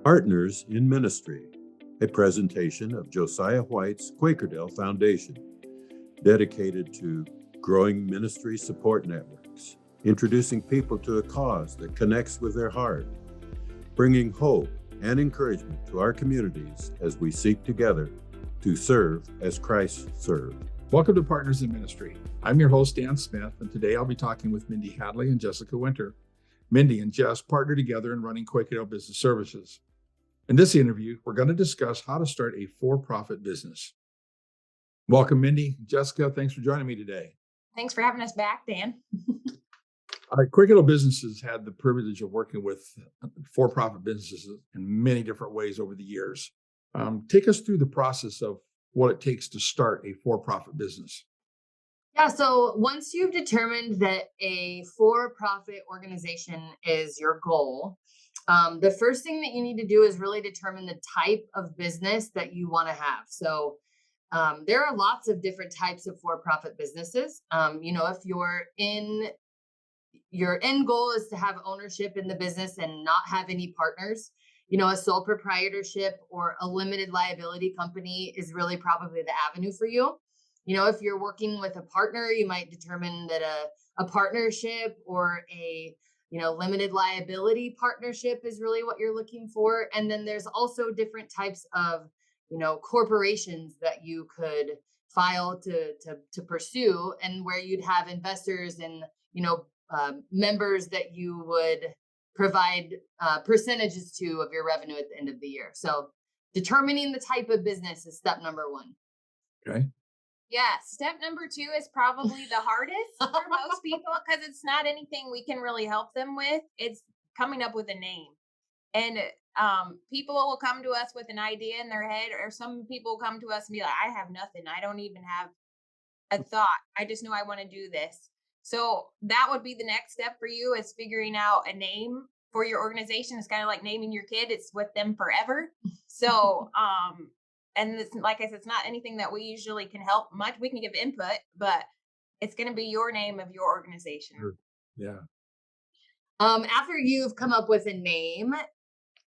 Partners in Ministry, a presentation of Josiah White's Quakerdale Foundation, dedicated to growing ministry support networks, introducing people to a cause that connects with their heart, bringing hope and encouragement to our communities as we seek together to serve as Christ served. Welcome to Partners in Ministry. I'm your host, Dan Smith, and today I'll be talking with Mindy Hadley and Jessica Winter. Mindy and Jess partner together in running Quakerdale Business Services. In this interview, we're going to discuss how to start a for-profit business. Welcome, Mindy. Jessica, thanks for joining me today. Thanks for having us back, Dan. Quakerdale Businesses had the privilege of working with for-profit businesses in many different ways over the years. Take us through the process of what it takes to start a for-profit business. Yeah, so once you've determined that a for-profit organization is your goal, the first thing that you need to do is really determine the type of business that you want to have. So there are lots of different types of for-profit businesses. If your end goal is to have ownership in the business and not have any partners, a sole proprietorship or a limited liability company is really probably the avenue for you. If you're working with a partner, you might determine that a partnership or a limited liability partnership is really what you're looking for. And then there's also different types of, corporations that you could file to pursue, and where you'd have investors and, members that you would provide percentages to of your revenue at the end of the year. So determining the type of business is step number one. Okay. Yeah, step number two is probably the hardest for most people because it's not anything we can really help them with. It's coming up with a name. And people will come to us with an idea in their head, or some people come to us and be like, I have nothing. I don't even have a thought. I just know I want to do this. So that would be the next step for you, is figuring out a name for your organization. It's kind of like naming your kid. It's with them forever. So, and it's, like I said, it's not anything that we usually can help much. We can give input, but it's going to be your name of your organization. Sure. Yeah. After you've come up with a name,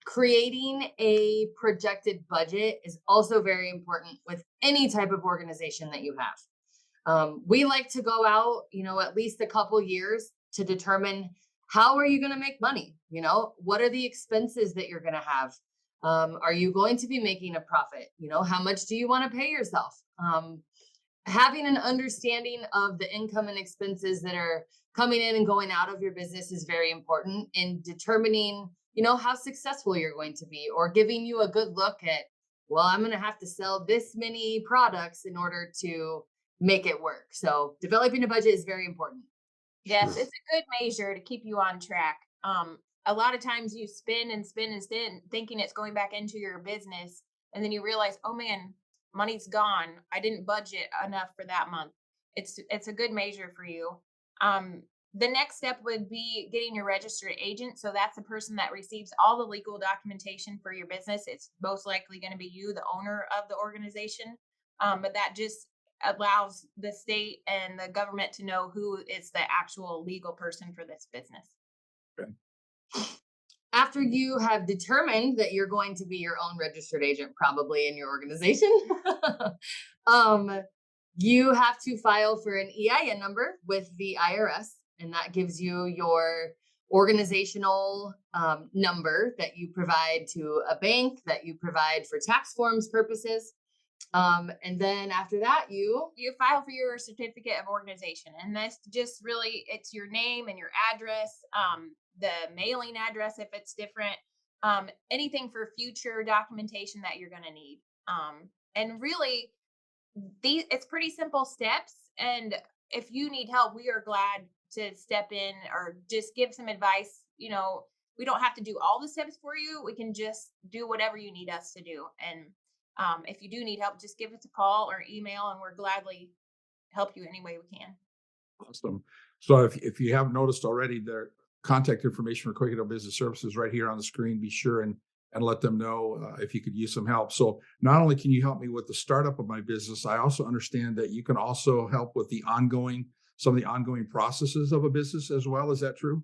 creating a projected budget is also very important with any type of organization that you have. We like to go out, at least a couple years to determine how are you going to make money? What are the expenses that you're going to have? Are you going to be making a profit? How much do you want to pay yourself? Having an understanding of the income and expenses that are coming in and going out of your business is very important in determining, how successful you're going to be, or giving you a good look at, well, I'm going to have to sell this many products in order to make it work. So developing a budget is very important. Yes, it's a good measure to keep you on track. A lot of times you spend and spend and spend thinking it's going back into your business. And then you realize, oh man, money's gone. I didn't budget enough for that month. It's a good measure for you. The next step would be getting your registered agent. So that's the person that receives all the legal documentation for your business. It's most likely going to be you, the owner of the organization. But that just allows the state and the government to know who is the actual legal person for this business. Okay. After you have determined that you're going to be your own registered agent, probably in your organization, you have to file for an EIN number with the IRS, and that gives you your organizational number that you provide to a bank, that you provide for tax forms purposes. And then after that, you file for your certificate of organization. And that's just really, it's your name and your address, the mailing address if it's different, anything for future documentation that you're going to need. And really, it's pretty simple steps. And if you need help, we are glad to step in or just give some advice. We don't have to do all the steps for you. We can just do whatever you need us to do. And if you do need help, just give us a call or email, and we're gladly help you any way we can. Awesome. So if you haven't noticed already, their contact information for Quakerdale Business Services right here on the screen. Be sure and let them know if you could use some help. So not only can you help me with the startup of my business, I also understand that you can also help with some of the ongoing processes of a business as well. Is that true?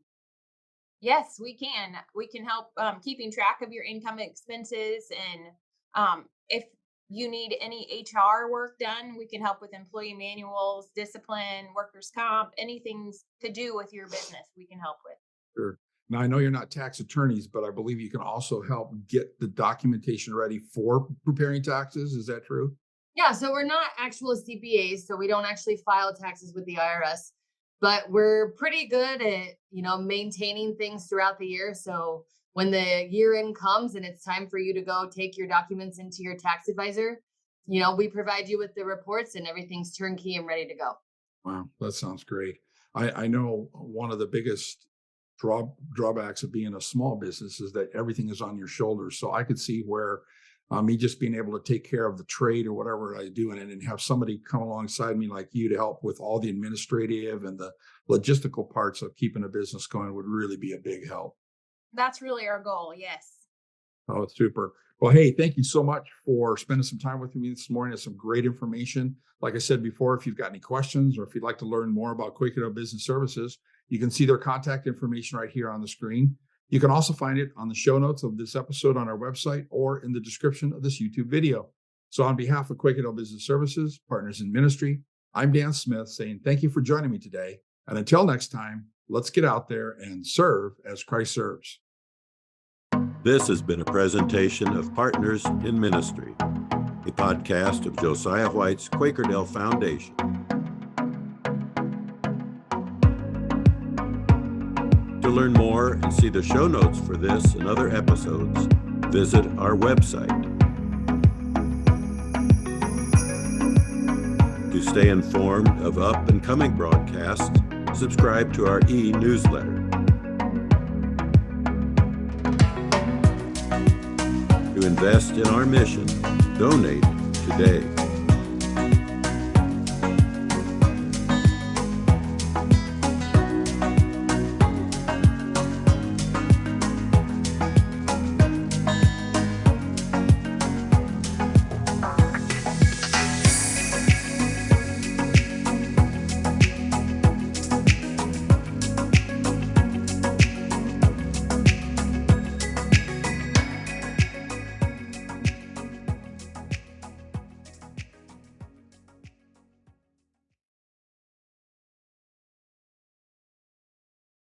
Yes, we can. We can help keeping track of your income expenses. And if you need any HR work done, we can help with employee manuals, discipline, workers' comp, anything to do with your business, we can help with. Sure. Now, I know you're not tax attorneys, but I believe you can also help get the documentation ready for preparing taxes. Is that true? Yeah, so we're not actual CPAs, so we don't actually file taxes with the IRS, but we're pretty good at, maintaining things throughout the year. So when the year end comes and it's time for you to go take your documents into your tax advisor, we provide you with the reports and everything's turnkey and ready to go. Wow, that sounds great. I know one of the biggest drawbacks of being a small business is that everything is on your shoulders. So I could see where me just being able to take care of the trade or whatever I do in it and have somebody come alongside me like you to help with all the administrative and the logistical parts of keeping a business going would really be a big help. That's really our goal. Yes. Oh, super. Well, hey, thank you so much for spending some time with me this morning. It's some great information. Like I said before, if you've got any questions or if you'd like to learn more about Quakerdale Business Services, you can see their contact information right here on the screen. You can also find it on the show notes of this episode on our website or in the description of this YouTube video. So on behalf of Quakerdale Business Services, Partners in Ministry, I'm Dan Smith saying thank you for joining me today. And until next time, let's get out there and serve as Christ serves. This has been a presentation of Partners in Ministry, a podcast of Josiah White's Quakerdale Foundation. To learn more and see the show notes for this and other episodes, visit our website. To stay informed of up and coming broadcasts, subscribe to our e-newsletter. To invest in our mission, donate today.